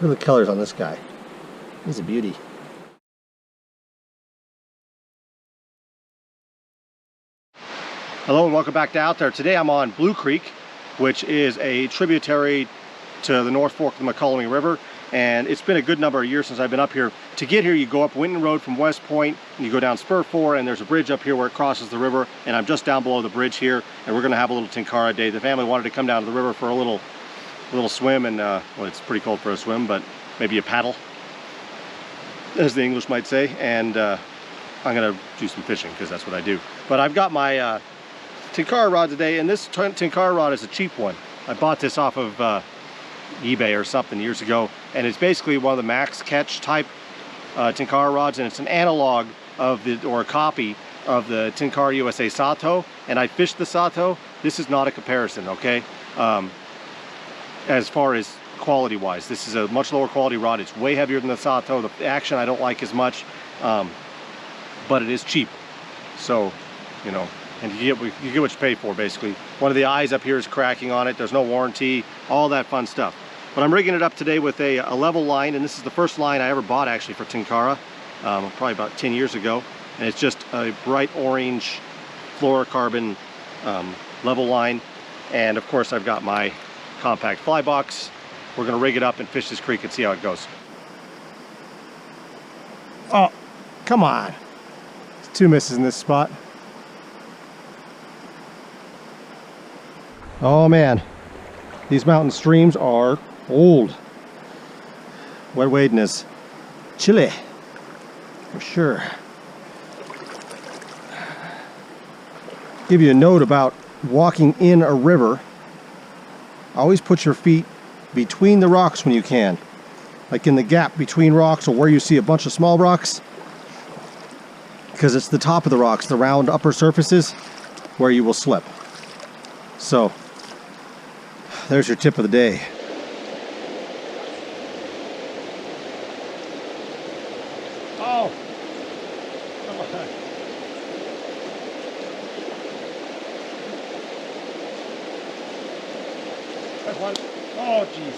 Look at the colors on this guy. He's a beauty. Hello and welcome back to Out There. Today I'm on Blue Creek, which is a tributary to the North Fork of the McCollum River. And it's been a good number of years since I've been up here. To get here, you go up Winton Road from West Point, and you go down Spur 4, and there's a bridge up here where it crosses the river. And I'm just down below the bridge here, and we're gonna have a little Tenkara day. The family wanted to come down to the river for a little swim, and well, it's pretty cold for a swim, but maybe a paddle, as the English might say. And I'm gonna do some fishing, because that's what I do. But I've got my Tenkara rod today, and this Tenkara rod is a cheap one. I bought this off of eBay or something years ago, and it's basically one of the max catch type Tenkara rods, and it's an analog of or a copy of the Tenkara USA Sato. And I fished the Sato. This is not a comparison, okay? As far as quality wise, this is a much lower quality rod. It's way heavier than the Sato. The action I don't like as much, but it is cheap, so you know. And you get what you pay for, basically. One of the eyes up here is cracking on it. There's no warranty, all that fun stuff. But I'm rigging it up today with a level line, and this is the first line I ever bought actually for Tenkara, probably about 10 years ago. And it's just a bright orange fluorocarbon level line. And of course I've got my compact fly box. We're gonna rig it up and fish this creek and see how it goes. Oh, come on. There's 2 misses in this spot. Oh man, these mountain streams are old. Wet wading is chilly, for sure. Give you a note about walking in a river. Always put your feet between the rocks when you can. Like in the gap between rocks, or where you see a bunch of small rocks. Because it's the top of the rocks, the round upper surfaces, where you will slip. So, there's your tip of the day. Oh! Come on. That's one. Oh, jeez.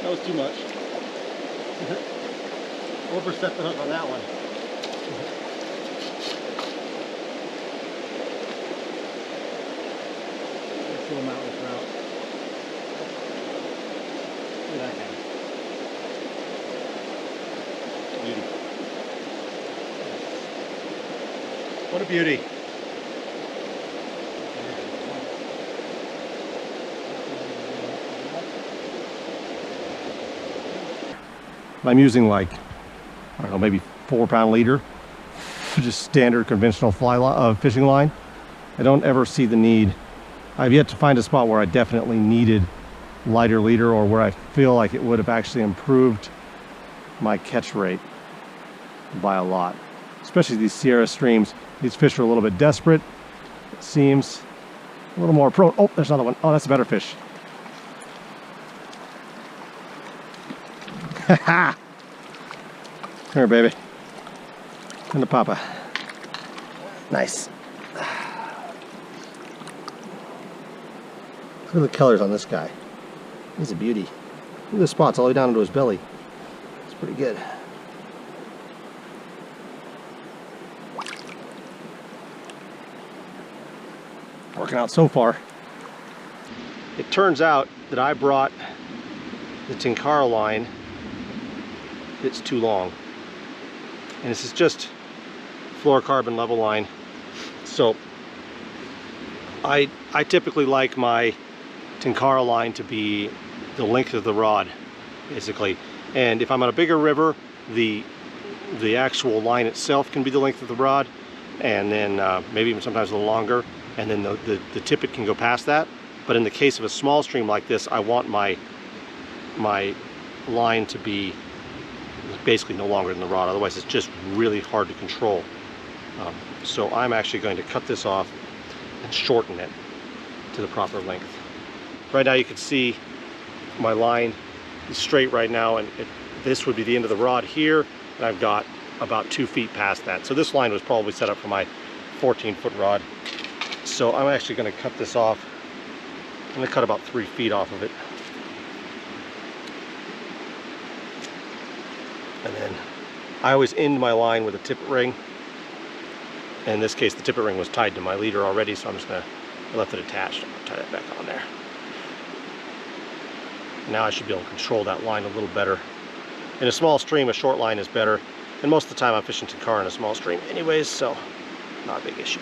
That was too much. Overset the hook on that one. Let's do a mountain trout. Look at that guy. Beauty. What a beauty. I'm using like, I don't know, maybe 4-pound leader, just standard conventional fishing line. I don't ever see the need. I've yet to find a spot where I definitely needed lighter leader, or where I feel like it would have actually improved my catch rate by a lot. Especially these Sierra streams. These fish are a little bit desperate. It seems a little more prone. Oh, there's another one. Oh, that's a better fish. Come here, baby. Come to Papa. Nice. Look at the colors on this guy. He's a beauty. Look at the spots all the way down into his belly. It's pretty good. Working out so far. It turns out that I brought the Tenkara line. It's too long. And this is just fluorocarbon level line. So I typically like my Tenkara line to be the length of the rod, basically. And if I'm on a bigger river, the actual line itself can be the length of the rod, and then maybe even sometimes a little longer, and then the tippet can go past that. But in the case of a small stream like this, I want my line to be basically no longer than the rod, otherwise it's just really hard to control. So I'm actually going to cut this off and shorten it to the proper length. Right now you can see my line is straight right now, and this would be the end of the rod here, and I've got about 2 feet past that. So this line was probably set up for my 14-foot rod. So I'm actually going to cut this off. I'm going to cut about 3 feet off of it. And then I always end my line with a tippet ring. In this case, the tippet ring was tied to my leader already, so I'm just gonna, I left it attached. I'm gonna tie that back on there. Now I should be able to control that line a little better. In a small stream, a short line is better. And most of the time I'm fishing Tenkara in a small stream anyways, so not a big issue.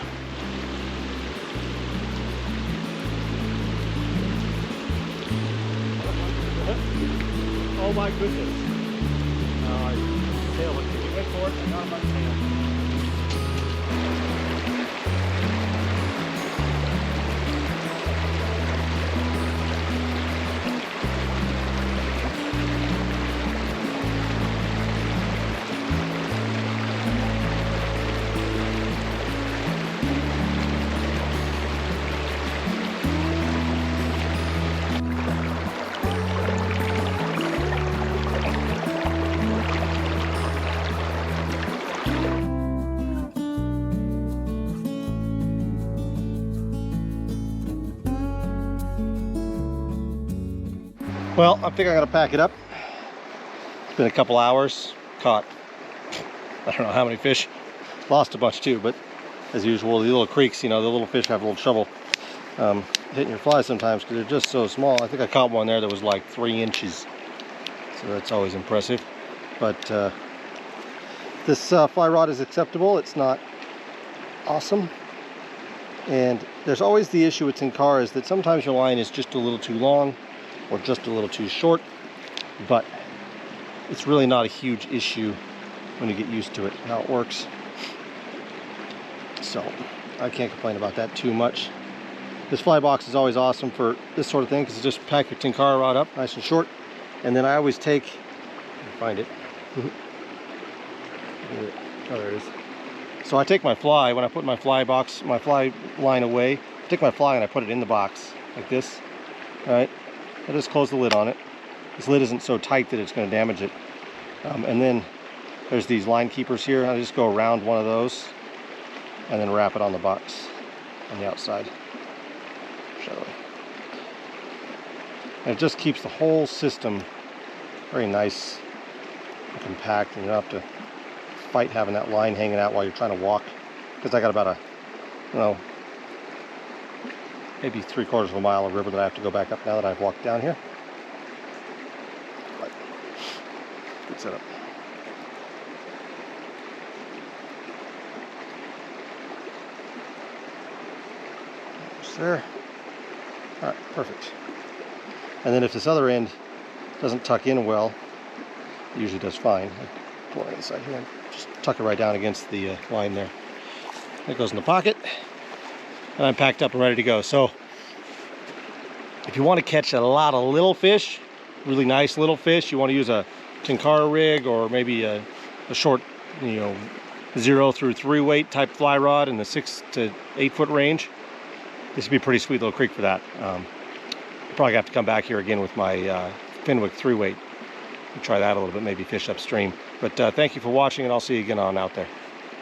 Oh my goodness. Tail went for it, I got him by the tail. Well, I think I'm gonna pack it up. It's been a couple hours. Caught, I don't know how many fish. Lost a bunch too, but as usual, the little creeks, you know, the little fish have a little trouble hitting your fly sometimes because they're just so small. I think I caught one there that was like 3 inches. So that's always impressive. But this fly rod is acceptable. It's not awesome. And there's always the issue with Tenkara is that sometimes your line is just a little too long or just a little too short, but it's really not a huge issue when you get used to it, how it works. So I can't complain about that too much. This fly box is always awesome for this sort of thing because you just pack your Tenkara rod up nice and short, and then I always take, find it. Oh, there it is. So I take my fly, when I put my fly line away, I take my fly and I put it in the box like this. All right. I just close the lid on it. This lid isn't so tight that it's going to damage it. And then there's these line keepers here. I just go around one of those and then wrap it on the box on the outside. And it just keeps the whole system very nice and compact, and you don't have to fight having that line hanging out while you're trying to walk. Because I got about a, you know, maybe 3/4 of a mile of river that I have to go back up now that I've walked down here. But good setup. Almost there. All right, perfect. And then if this other end doesn't tuck in well, it usually does fine. I pull it inside here and just tuck it right down against the line there. That goes in the pocket. And I'm packed up and ready to go. So if you want to catch a lot of little fish, really nice little fish, you want to use a Tenkara rig or maybe a short, you know, 0 through 3 weight type fly rod in the 6 to 8 foot range, this would be a pretty sweet little creek for that. I'll probably have to come back here again with my Pinwick 3 weight and try that a little bit, maybe fish upstream. But thank you for watching, and I'll see you again on out there.